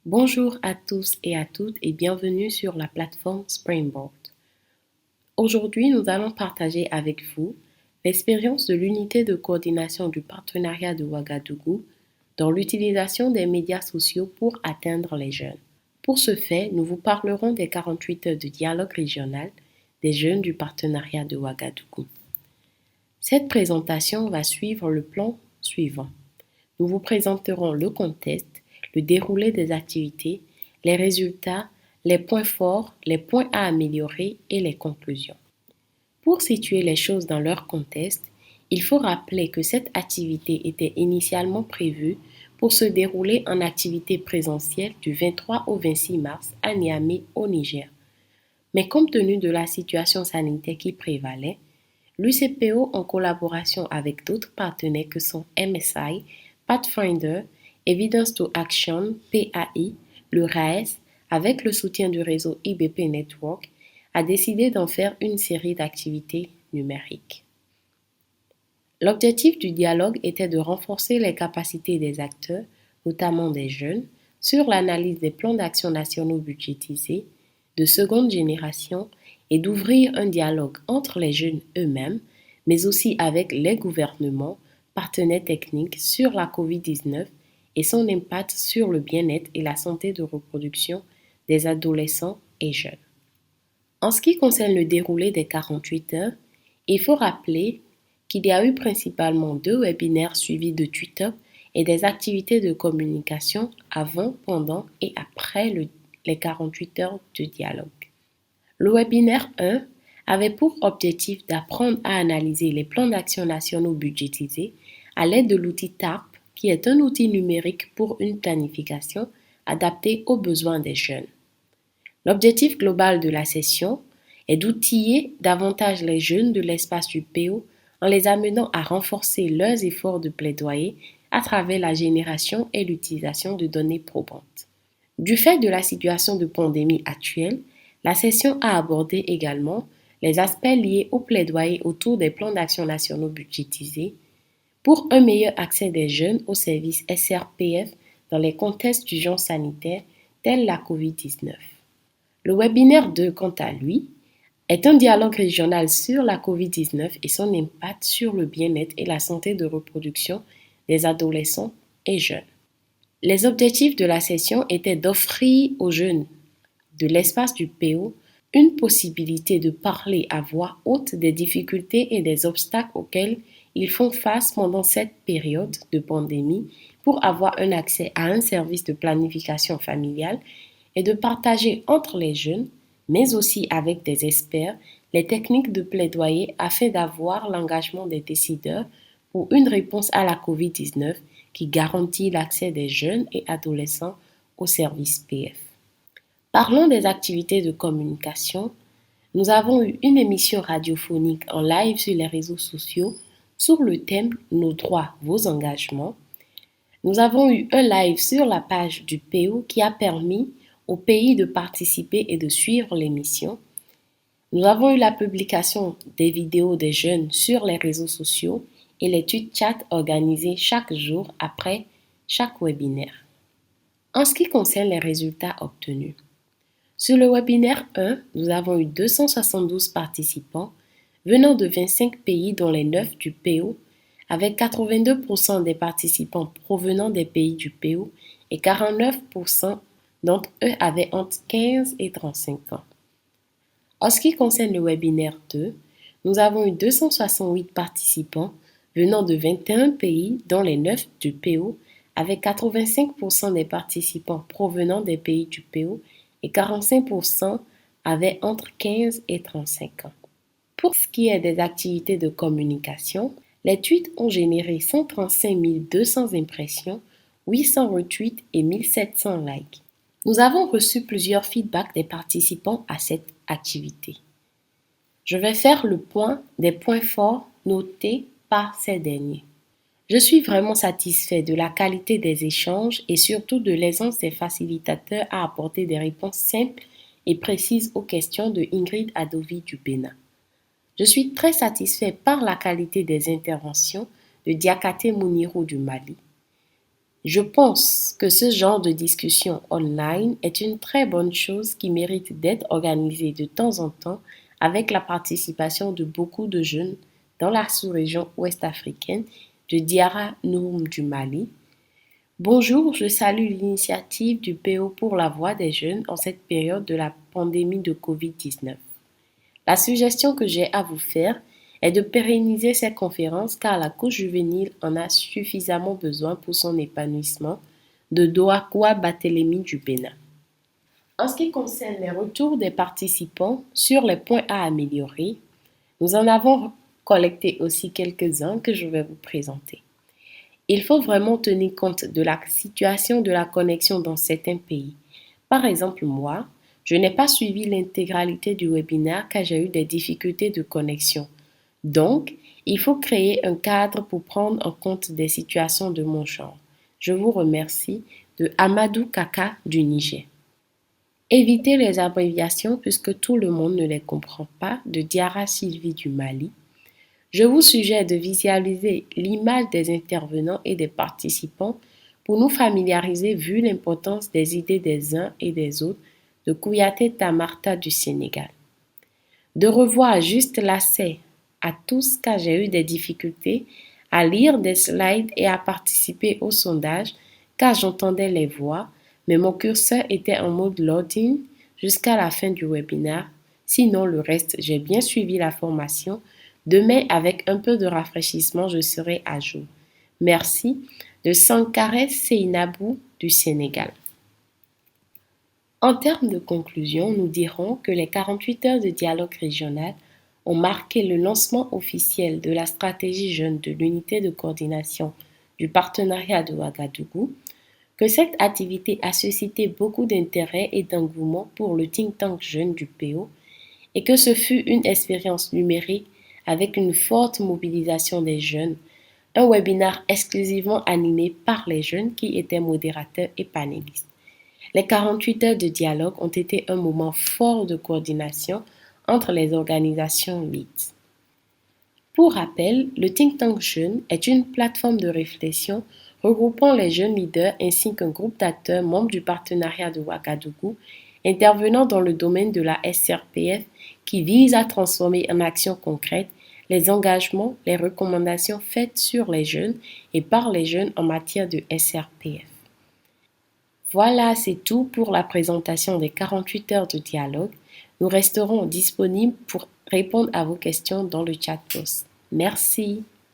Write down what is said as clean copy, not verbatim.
Bonjour à tous et à toutes et bienvenue sur la plateforme Springboard. Aujourd'hui, nous allons partager avec vous l'expérience de l'unité de coordination du partenariat de Ouagadougou dans l'utilisation des médias sociaux pour atteindre les jeunes. Pour ce fait, nous vous parlerons des 48 heures de dialogue régional des jeunes du partenariat de Ouagadougou. Cette présentation va suivre le plan suivant. Nous vous présenterons le contexte, le déroulé des activités, les résultats, les points forts, les points à améliorer et les conclusions. Pour situer les choses dans leur contexte, il faut rappeler que cette activité était initialement prévue pour se dérouler en activité présentielle du 23 au 26 mars à Niamey au Niger. Mais compte tenu de la situation sanitaire qui prévalait, l'UCPO, en collaboration avec d'autres partenaires que sont MSI, Pathfinder, Evidence to Action, PAI, le RAES, avec le soutien du réseau IBP Network, a décidé d'en faire une série d'activités numériques. L'objectif du dialogue était de renforcer les capacités des acteurs, notamment des jeunes, sur l'analyse des plans d'action nationaux budgétisés de seconde génération et d'ouvrir un dialogue entre les jeunes eux-mêmes, mais aussi avec les gouvernements, partenaires techniques sur la COVID-19 et son impact sur le bien-être et la santé de reproduction des adolescents et jeunes. En ce qui concerne le déroulé des 48 heures, il faut rappeler qu'il y a eu principalement 2 webinaires suivis de Twitter et des activités de communication avant, pendant et après les 48 heures de dialogue. Le webinaire 1 avait pour objectif d'apprendre à analyser les plans d'action nationaux budgétisés à l'aide de l'outil TARP, qui est un outil numérique pour une planification adaptée aux besoins des jeunes. L'objectif global de la session est d'outiller davantage les jeunes de l'espace du PO en les amenant à renforcer leurs efforts de plaidoyer à travers la génération et l'utilisation de données probantes. Du fait de la situation de pandémie actuelle, la session a abordé également les aspects liés au plaidoyer autour des plans d'action nationaux budgétisés pour un meilleur accès des jeunes aux services SRPF dans les contextes d'urgence sanitaire tels la COVID-19. Le webinaire 2, quant à lui, est un dialogue régional sur la COVID-19 et son impact sur le bien-être et la santé de reproduction des adolescents et jeunes. Les objectifs de la session étaient d'offrir aux jeunes de l'espace du PO une possibilité de parler à voix haute des difficultés et des obstacles auxquels ils font face pendant cette période de pandémie pour avoir un accès à un service de planification familiale et de partager entre les jeunes, mais aussi avec des experts, les techniques de plaidoyer afin d'avoir l'engagement des décideurs pour une réponse à la COVID-19 qui garantit l'accès des jeunes et adolescents aux services PF. Parlons des activités de communication. Nous avons eu une émission radiophonique en live sur les réseaux sociaux sur le thème Nos droits, vos engagements. Nous avons eu un live sur la page du PO qui a permis au pays de participer et de suivre l'émission. Nous avons eu la publication des vidéos des jeunes sur les réseaux sociaux et les tweet-chats organisés chaque jour après chaque webinaire. En ce qui concerne les résultats obtenus, sur le webinaire 1, nous avons eu 272 participants venant de 25 pays dont les 9 du PO, avec 82% des participants provenant des pays du PO et 49% d'entre eux avaient entre 15 et 35 ans. En ce qui concerne le webinaire 2, nous avons eu 268 participants venant de 21 pays dont les 9 du PO, avec 85% des participants provenant des pays du PO et 45% avaient entre 15 et 35 ans. Pour ce qui est des activités de communication, les tweets ont généré 135 200 impressions, 800 retweets et 1700 likes. Nous avons reçu plusieurs feedbacks des participants à cette activité. Je vais faire le point des points forts notés par ces derniers. Je suis vraiment satisfait de la qualité des échanges et surtout de l'aisance des facilitateurs à apporter des réponses simples et précises aux questions de Ingrid Adovi du Bénin. Je suis très satisfait par la qualité des interventions de Diakate Mounirou du Mali. Je pense que ce genre de discussion online est une très bonne chose qui mérite d'être organisée de temps en temps avec la participation de beaucoup de jeunes dans la sous-région ouest africaine de Diara Nouroum du Mali. Bonjour, je salue l'initiative du PO pour la voix des jeunes en cette période de la pandémie de Covid-19. La suggestion que j'ai à vous faire est de pérenniser ces conférences car la couche juvénile en a suffisamment besoin pour son épanouissement, de Doakwa Barthélemy du Bénin. En ce qui concerne les retours des participants sur les points à améliorer, nous en avons collecté aussi quelques-uns que je vais vous présenter. Il faut vraiment tenir compte de la situation de la connexion dans certains pays. Par exemple, moi, je n'ai pas suivi l'intégralité du webinaire car j'ai eu des difficultés de connexion. Donc, il faut créer un cadre pour prendre en compte des situations de mon genre. Je vous remercie de Amadou Kaka du Niger. Évitez les abréviations puisque tout le monde ne les comprend pas de Diara Sylvie du Mali. Je vous suggère de visualiser l'image des intervenants et des participants pour nous familiariser vu l'importance des idées des uns et des autres de Kouyaté Tamarta du Sénégal. De revoir juste l'accès à tous car j'ai eu des difficultés à lire des slides et à participer au sondage car j'entendais les voix, mais mon curseur était en mode loading jusqu'à la fin du webinaire. Sinon, le reste, j'ai bien suivi la formation. Demain, avec un peu de rafraîchissement, je serai à jour. Merci de Sankare Seinabou du Sénégal. En termes de conclusion, nous dirons que les 48 heures de dialogue régional ont marqué le lancement officiel de la stratégie jeune de l'unité de coordination du partenariat de Ouagadougou, que cette activité a suscité beaucoup d'intérêt et d'engouement pour le think tank jeune du PO et que ce fut une expérience numérique avec une forte mobilisation des jeunes, un webinaire exclusivement animé par les jeunes qui étaient modérateurs et panélistes. Les 48 heures de dialogue ont été un moment fort de coordination entre les organisations leads. Pour rappel, le Think Tank Jeune est une plateforme de réflexion regroupant les jeunes leaders ainsi qu'un groupe d'acteurs membres du partenariat de Ouagadougou intervenant dans le domaine de la SRPF qui vise à transformer en actions concrètes les engagements, les recommandations faites sur les jeunes et par les jeunes en matière de SRPF. Voilà, c'est tout pour la présentation des 48 heures de dialogue. Nous resterons disponibles pour répondre à vos questions dans le chat post. Merci.